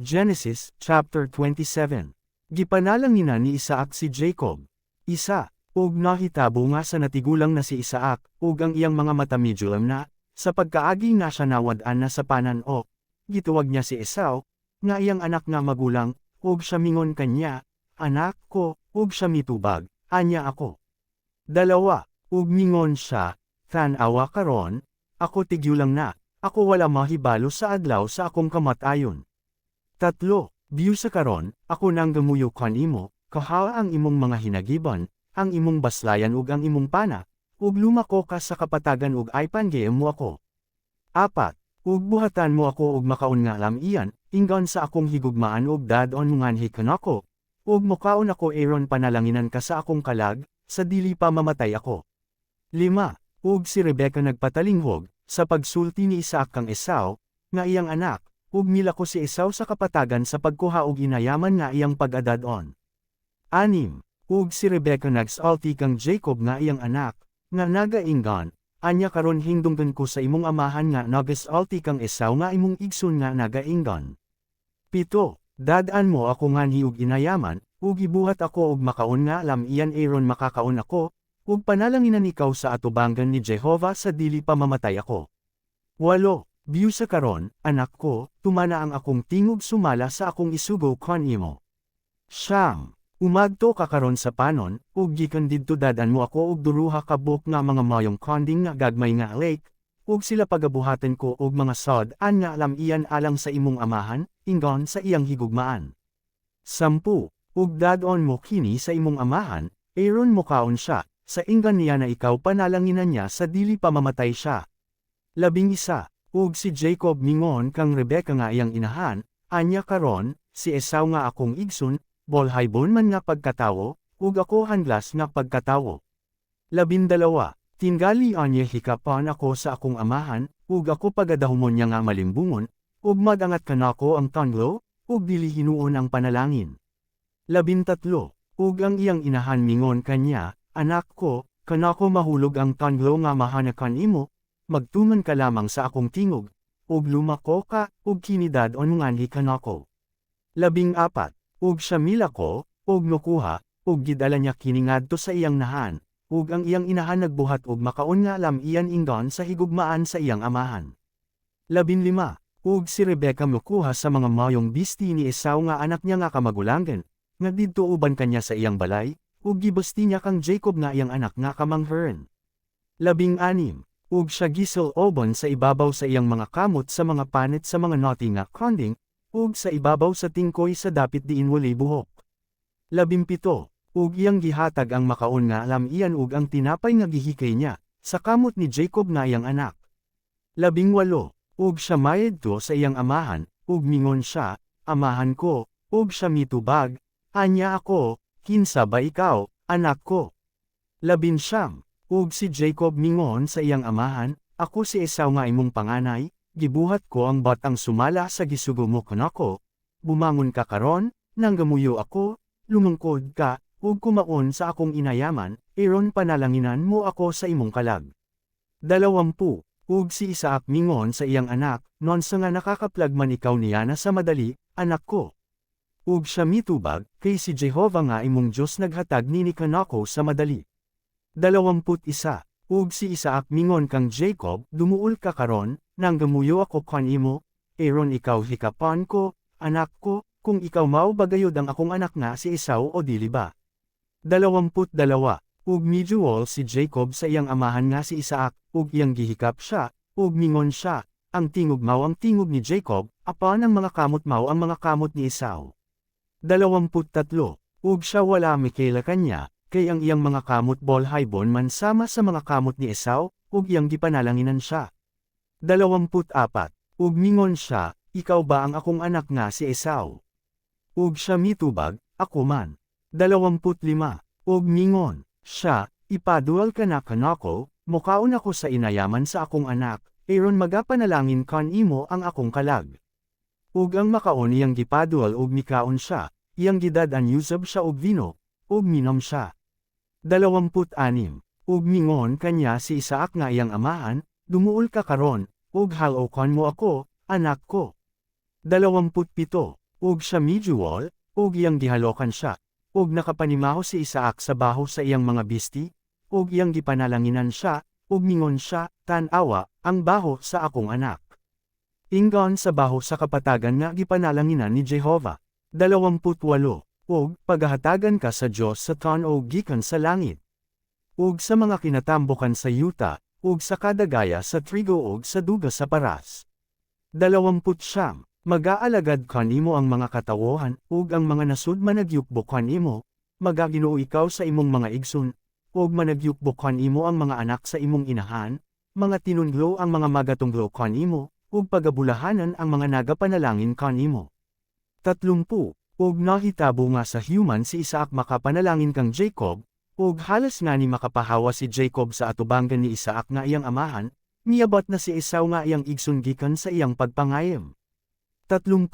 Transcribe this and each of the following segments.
Genesis, chapter 27. Gipanalangina ni Isaac si Jacob. Ug nahitabo nga sa natigulang na si Isaac, ug ang iyang mga mata medyo na, sa pagkaagi na siya nawad-an na sa panan-o. Gituwag niya si Esau, nga iyang anak nga magulang, ug siya mingon kanya, anak ko, ug siya mitubag, anya ako. 2. Ug mingon siya, tan-awa karon, ako tigyulang na, ako wala mahibalo sa adlaw sa akong kamatayon. 3. Biyu sa karon, ako nang gamuyo kanimo, kahawa ang imong mga hinagiban, ang imong baslayan ug ang imong pana, ug lumako ka sa kapatagan ug aypan gayem mo ako. 4. Ug buhatan mo ako ug makaon nga lamian, inggan sa akong higugmaan ug dadon nganhi kanako, ug mokaon ako aron panalanginan ka sa akong kalag, sa dili pa mamatay ako. 5. Ug si Rebecca nagpatalinghog, sa pagsulti ni Isaac kang Esau, nga iyang anak, ug milako si Esau sa kapatagan sa pagkuha og inayaman nga iyang pag-adadon. 6. Ug si Rebecca nagsalti kang Jacob nga iyang anak, nga nagainggan, anya karon hingdunggan ko sa imong amahan nga nagasalti kang Esau nga imong igsoon nga nagainggan. 7. Dadaan mo ako nganhi og inayaman, ug ibuhat ako og makaon nga lamian aron makakaon ako, ug panalanginan ikaw sa atubangan ni Jehovah sa dili pa mamatay ako. 8. Biyu sa karon, anak ko, tumana ang akong tingog sumala sa akong isugo kanimo. 9. Umagto ka karon sa panon, ug gikan didto dadan mo ako og duruha ka buk nga mga mayong konding nga gagmay nga lake, ug sila pagabuhaten ko og mga sod an nga lamian alang sa imong amahan, inggon sa iyang higugmaan. 10. Ug dadon mo kini sa imong amahan, aron mo kaon siya, sa inggan niya na ikaw panalanginan niya sa dili pa mamatay siya. 11. Ug si Jacob mingon kang Rebecca nga iyang inahan, anya karon, si Esau nga akong igsoon, bolhaybon man nga pagkatawo, ug ako handlas nga pagkatawo. 12. Tingali anya hikapan ako sa akong amahan, ug ako pagadahumon niya nga malimbungon, ug madangat kanako ang tanlo, ug dili hinuon ang panalangin. 13. Ug ang iyang inahan mingon kanya, anak ko, kanako mahulog ang tanlo nga mahanakan imo, magtuman ka lamang sa akong tingog, ug lumako ka, ug kinidadon nganhi kanako. 14. Ug siya milako, ug nukuha, ug gidala niya kini ngadto sa iyang nahan, ug ang iyang inahan nagbuhat ug makaon nga lamian inggon sa higugmaan sa iyang amahan. 15. Ug si Rebecca mukuha sa mga mayong bisti ni Esau nga anak niya nga kamagulangan, nga didto uban kanya sa iyang balay, ug gibasti niya kang Jacob nga iyang anak nga kamangheran. 16. Ug siya gisel-obon sa ibabaw sa iyang mga kamot sa mga panit sa mga noti nga konding, ug sa ibabaw sa tingkoy sa dapit diin walay buhok. 17. Ug iyang gihatag ang makaon nga lamian ug ang tinapay nga gihikay niya, sa kamot ni Jacob nga iyang anak. 18. Ug siya mayadto sa iyang amahan, ug mingon siya, amahan ko, ug siya mitubag, anya ako, kinsa ba ikaw, anak ko. 19. Ug si Jacob mingon sa iyang amahan, ako si Esau nga imong panganay, gibuhat ko ang batang sumala sa gisugo mo kanako, bumangon ka karon, nanggamuyo ako, lumungkod ka, ug kumaon sa akong inayaman, aron panalanginan mo ako sa imong kalag. 20. Ug si Isaac mingon sa iyang anak, non sa nga nakakaplag man ikaw niya na sa madali, anak ko. Ug siya mitubag, kay si Jehovah nga imong Diyos naghatag nini kanako sa madali. 21. Ug si Isaac mingon kang Jacob, dumuol ka karon, nanggamuyo ako kanimo, aron ikaw hikapan ko, anak ko, kung ikaw mao bagayod ang akong anak nga si Esau o dili ba. 22. Ug miduol si Jacob sa iyang amahan nga si Isaac, ug iyang gihikap siya, ug mingon siya, ang tingog mao ang tingog ni Jacob, apan ang mga kamot mao ang mga kamot ni Esau. 23. Ug siya wala mikela kanya, kay ang iyang mga kamot bolhaybon man sama sa mga kamot ni Esau, ug iyang gipanalanginan siya. 24. Ug mingon siya, ikaw ba ang akong anak nga si Esau? Ug siya mitubag, ako man. 25. Ug mingon siya, ipadual ka na kanako, mukaon ako sa inayaman sa akong anak, aron magapanalangin kanimo ang akong kalag. Ug ang makaon iyang gipadual ug mikaon siya, iyang gidadan yusab siya og vino, ug minom siya. 26. Ug mingon kanya si Isaac nga iyang amahan, dumuol ka karon, ug halokon mo ako, anak ko. 27. ug siya miduol, ug iyang gihalokan siya, ug nakapanimaho si Isaac sa baho sa iyang mga bisti, ug iyang gipanalanginan siya, ug mingon siya, tan-awa, ang baho sa akong anak. Ingon sa baho sa kapatagan nga gipanalanginan ni Jehovah. 28 ug paghahatagan ka sa Dios sa tan-o gikan sa langit. Ug sa mga kinatambokan sa yuta, ug sa kadagaya sa trigo ug sa duga sa paras. 20 Mag-aalagad kanimo ang mga katawohan, ug ang mga nasud managyukbo kanimo, magaginoo ikaw sa imong mga igsoon, ug managyukbo kanimo ang mga anak sa imong inahan, mga tinundlo ang mga magatunglo kanimo, ug pagabulahanan ang mga nagapanalangin kanimo. 30 Ug nahitabo nga sa human si Isaac makapanalangin kang Jacob, ug halas nga ni makapahawa si Jacob sa atubangan ni Isaac nga iyang amahan, miabot na si Esau nga iyang igsoon gikan sa iyang pagpangayem. 31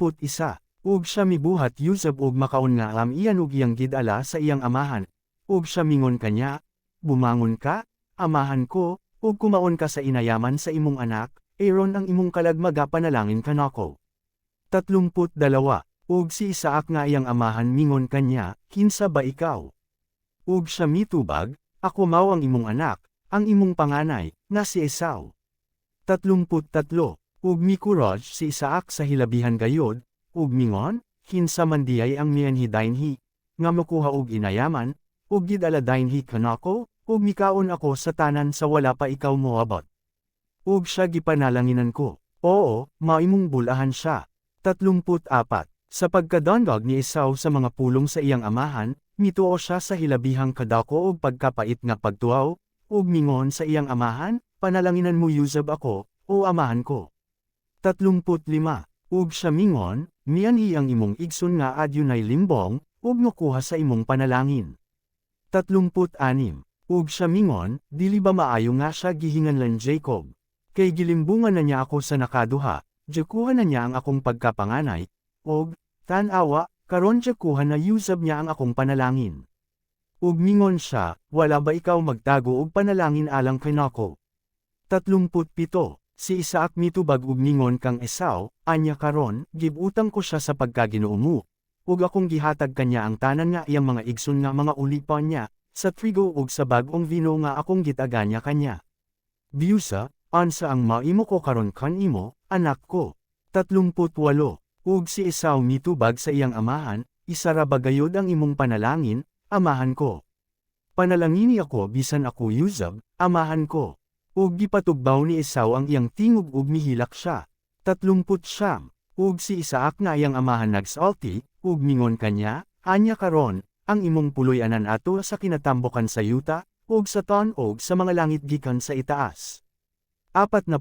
Ug siya mibuhat Yusab ug makaon nga alam iyan ug iyang gidala sa iyang amahan, ug siya mingon kanya, bumangon ka, amahan ko, ug kumaon ka sa inayaman sa imong anak, Aaron ang imong kalagmaga panalangin kanako. 32 Ug si Isaac nga iyang amahan mingon kanya, kinsa ba ikaw? Ug siya mitubag, ako mao ang imong anak, ang imong panganay, nga si Esau. 33 Ug mikuraj si Isaac sa hilabihan gayod, ug mingon, kinsa man diyay ang mianhi dainhi, nga makuha og inayaman, ug gidala dainhi kanako, ug mikaon ako sa tanan sa wala pa ikaw moabot. Ug siya gipanalanginan ko, oo, maimong bulahan siya. 34 Sa pagkadangog ni Esau sa mga pulong sa iyang amahan, mituo siya sa hilabihang kadako ug pagkapait nga pagtuaw, ug mingon sa iyang amahan, panalanginan mo Yusab ako, o amahan ko. 35 Ug siya mingon, mianhi ang imong igsoon nga adyunay limbong, ug nakuha sa imong panalangin. 36 Ug siya mingon, dili ba maayo nga siya gihinganlan Jacob? Kay gilimbungan na niya ako sa nakaduha, jakuha na niya ang akong pagkapanganay, ug, tan-awa, karon jakuha na Yusab niya ang akong panalangin. Ug mingon siya, wala ba ikaw magtago og panalangin alang kanako? 37 Si Isaac mitubag ug mingon kang Esau, anya karon, gibutang ko siya sa pagkaginoo mo, ug akong gihatag kanya ang tanan nga iyang mga igsoon nga mga ulipan niya, sa trigo ug sa bag-ong vino nga akong gitaganya kanya. Biusa, ansa ang maimo ko karon kanimo, anak ko. 38 Ug si Esau mitubag sa iyang amahan, isara ba gayod ang imong panalangin, amahan ko. Panalangini ako bisan ako Yusab, amahan ko. Ug gipatugbaw ni Esau ang iyang tingog ug mihilak siya. 39 Ug si Isaac nga iyang amahan nagsalti, ug mingon kanya, anya karon, ang imong puloy-anan ato sa kinatambokan sa yuta, ug sa tan-og sa mga langit gikan sa itaas. 40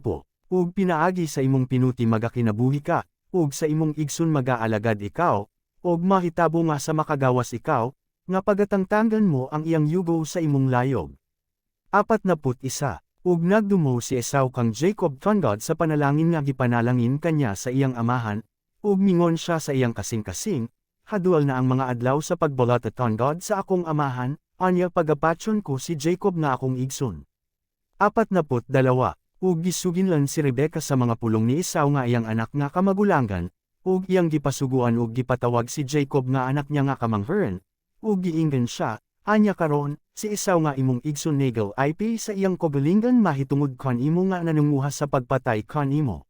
Ug pinaagi sa imong pinuti magakinabuhi ka, ug sa imong igsoon mag-aalagad ikaw, ug mahitabo nga sa makagawas ikaw, nga pagatangtangan mo ang iyang yugo sa imong layog. 41 Ug nagdumo si Esau kang Jacob tungod sa panalangin nga gipanalangin kanya sa iyang amahan, ug mingon siya sa iyang kasing-kasing, hadual na ang mga adlaw sa pagbulat at tungod sa akong amahan, anya pagapatyon ko si Jacob nga akong igsoon. 42 Ug gisuginlan si Rebecca sa mga pulong ni Esau nga iyang anak nga kamagulangan, ug iyang gipasuguan ug gipatawag si Jacob nga anak niya nga kamanghuran, ug giinggan siya, anya karon, si Esau nga imong igsoon negel IP sa iyang kogalingan mahitungod kanimo nga nanunguha sa pagpatay kanimo.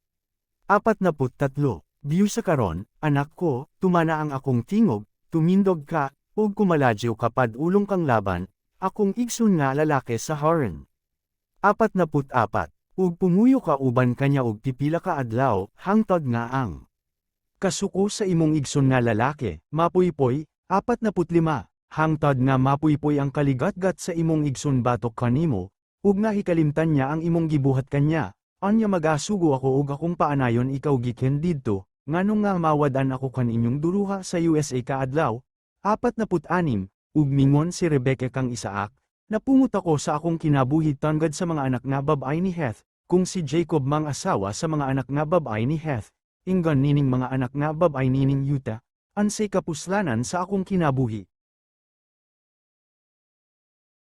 43 Biusa karon, anak ko, tumana ang akong tingog, tumindog ka, ug kumaladyo kapad ulong kang laban, akong igsoon nga lalaki sa Haran. 44 Ug pumuyo ka uban kanya ug pipila ka adlaw, hangtod nga ang kasuko sa imong igsoon nga lalaki, mapuypoy. 45 Hangtod nga mapuypoy ang kaligatgat sa imong igsoon batok kanimo, ug nga hikalimtan niya ang imong gibuhat kanya, anya magasugo ako ug akong paanayon ikaw giken didto, nganong nga mawadan ako kaninyong duruha sa USA kaadlaw. 46 Ug mingon si Rebecca kang Isaac, napungot ako sa akong kinabuhi tungod sa mga anak nga babay ni Heth, kung si Jacob mang asawa sa mga anak nga babay ni Heth, inggan nining mga anak nga babay nining Yuta, ansay kapuslanan sa akong kinabuhi.